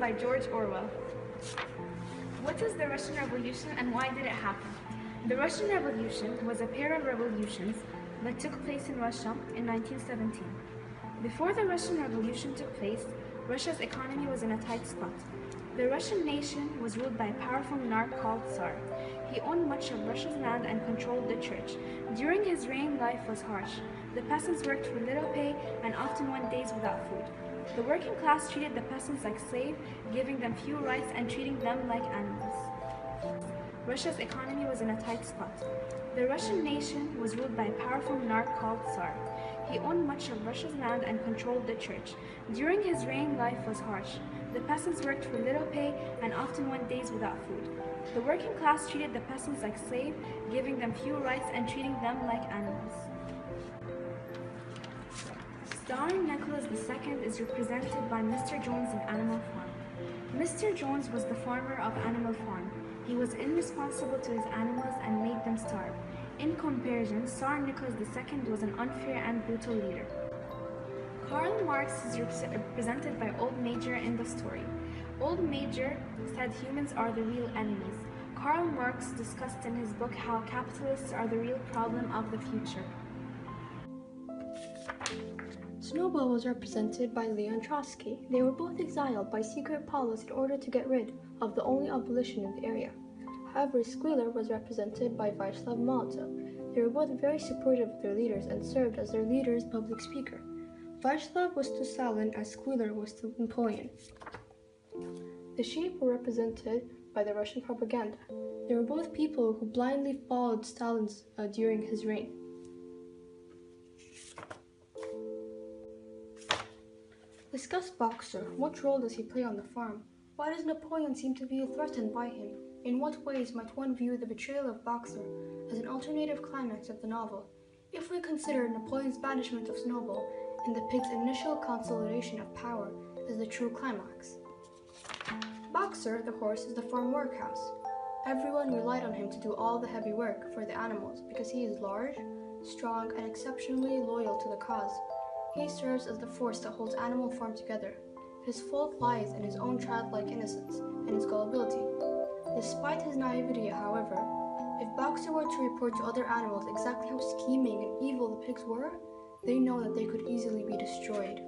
by George Orwell. What is the Russian Revolution and why did it happen? The Russian Revolution was a pair of revolutions that took place in Russia in 1917. Before the Russian Revolution took place, Russia's economy was in a tight spot. The Russian nation was ruled by a powerful monarch called Tsar. He owned much of Russia's land and controlled the church. During his reign, life was harsh. The peasants worked for little pay and often went days without food. The working class treated the peasants like slaves, giving them few rights and treating them like animals. Russia's economy was in a tight spot. The Russian nation was ruled by a powerful monarch called Tsar. He owned much of Russia's land and controlled the church. During his reign, life was harsh. The peasants worked for little pay and often went days without food. The working class treated the peasants like slaves, giving them few rights and treating them like animals. Starring Nicholas II is represented by Mr. Jones in Animal Farm. Mr. Jones was the farmer of Animal Farm. He was irresponsible to his animals and made them starve. In comparison, Tsar Nicholas II was an unfair and brutal leader. Karl Marx is represented by Old Major in the story. Old Major said humans are the real enemies. Karl Marx discussed in his book how capitalists are the real problem of the future. Snowball was represented by Leon Trotsky. They were both exiled by secret policy in order to get rid of the only opposition in the area. However, Squealer was represented by Vyacheslav Molotov. They were both very supportive of their leaders and served as their leader's public speaker. Vyacheslav was to Stalin as Squealer was to Napoleon. The sheep were represented by the Russian propaganda. They were both people who blindly followed Stalin during his reign. Discuss Boxer. What role does he play on the farm? Why does Napoleon seem to be threatened by him? In what ways might one view the betrayal of Boxer as an alternative climax of the novel? If we consider Napoleon's banishment of Snowball and the pig's initial consolidation of power as the true climax. Boxer, the horse, is the farm workhouse. Everyone relied on him to do all the heavy work for the animals because he is large, strong, and exceptionally loyal to the cause. He serves as the force that holds Animal Farm together. His fault lies in his own childlike innocence and his gullibility. Despite his naivety, however, if Boxer were to report to other animals exactly how scheming and evil the pigs were, they know that they could easily be destroyed.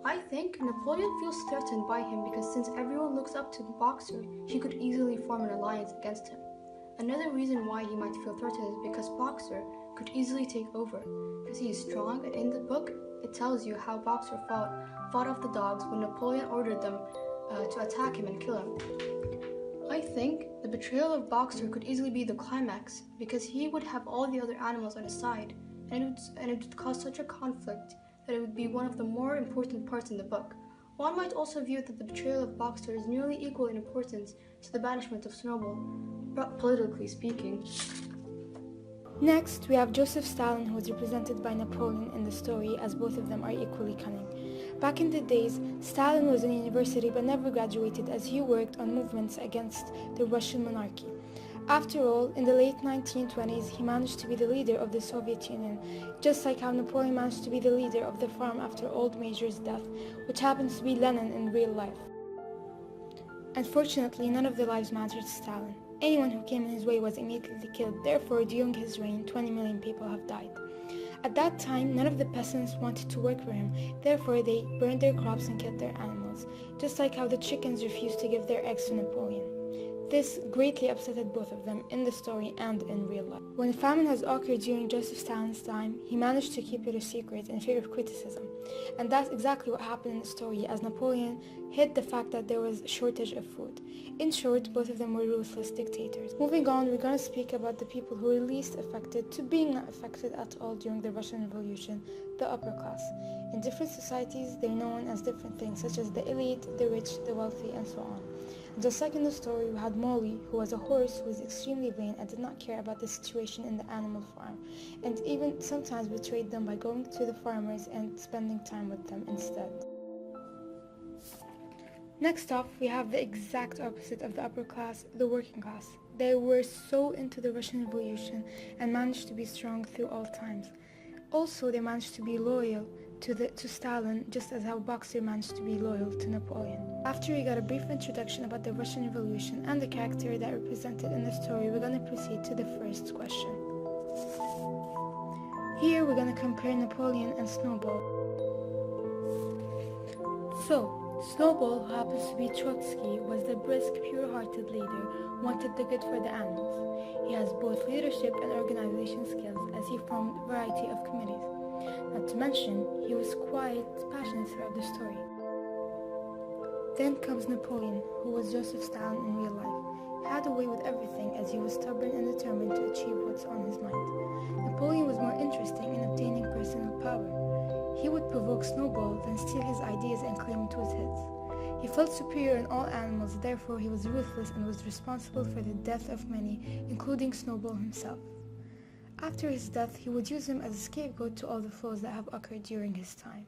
I think Napoleon feels threatened by him because since everyone looks up to Boxer, he could easily form an alliance against him. Another reason why he might feel threatened is because Boxer could easily take over, because he is strong, and in the book, it tells you how Boxer fought off the dogs when Napoleon ordered them to attack him and kill him. I think the betrayal of Boxer could easily be the climax because he would have all the other animals on his side, and it would cause such a conflict that it would be one of the more important parts in the book. One might also view that the betrayal of Boxer is nearly equal in importance to the banishment of Snowball, politically speaking. Next, we have Joseph Stalin, who is represented by Napoleon in the story, as both of them are equally cunning. Back in the days, Stalin was in university but never graduated as he worked on movements against the Russian monarchy. After all, in the late 1920s, he managed to be the leader of the Soviet Union, just like how Napoleon managed to be the leader of the farm after Old Major's death, which happens to be Lenin in real life. Unfortunately, none of the lives mattered to Stalin. Anyone who came in his way was immediately killed, therefore during his reign 20 million people have died. At that time, none of the peasants wanted to work for him, therefore they burned their crops and killed their animals, just like how the chickens refused to give their eggs to Napoleon. This greatly upset both of them in the story and in real life. When famine has occurred during Joseph Stalin's time, he managed to keep it a secret in fear of criticism. And that's exactly what happened in the story, as Napoleon hid the fact that there was a shortage of food. In short, both of them were ruthless dictators. Moving on, we're going to speak about the people who were least affected to being not affected at all during the Russian Revolution, the upper class. In different societies, they're known as different things, such as the elite, the rich, the wealthy, and so on. Just like in the story, we had Molly, who was a horse who was extremely vain and did not care about the situation in the animal farm, and even sometimes betrayed them by going to the farmers and spending time with them instead. Next off, we have the exact opposite of the upper class, the working class. They were so into the Russian Revolution and managed to be strong through all times. Also, they managed to be loyal to Stalin, just as how Boxer managed to be loyal to Napoleon. After we got a brief introduction about the Russian Revolution and the character that represented in the story, we're going to proceed to the first question. Here we're going to compare Napoleon and Snowball. So, Snowball, who happens to be Trotsky, was the brisk, pure-hearted leader who wanted the good for the animals. He has both leadership and organization skills as he formed a variety of committees. Not to mention, he was quite passionate throughout the story. Then comes Napoleon, who was Joseph Stalin in real life. He had a way with everything as he was stubborn and determined to achieve what's on his mind. Napoleon was more interesting in obtaining personal power. He would provoke Snowball, then steal his ideas and claim it was his. He felt superior in all animals, therefore he was ruthless and was responsible for the death of many, including Snowball himself. After his death, he would use him as a scapegoat to all the flaws that have occurred during his time.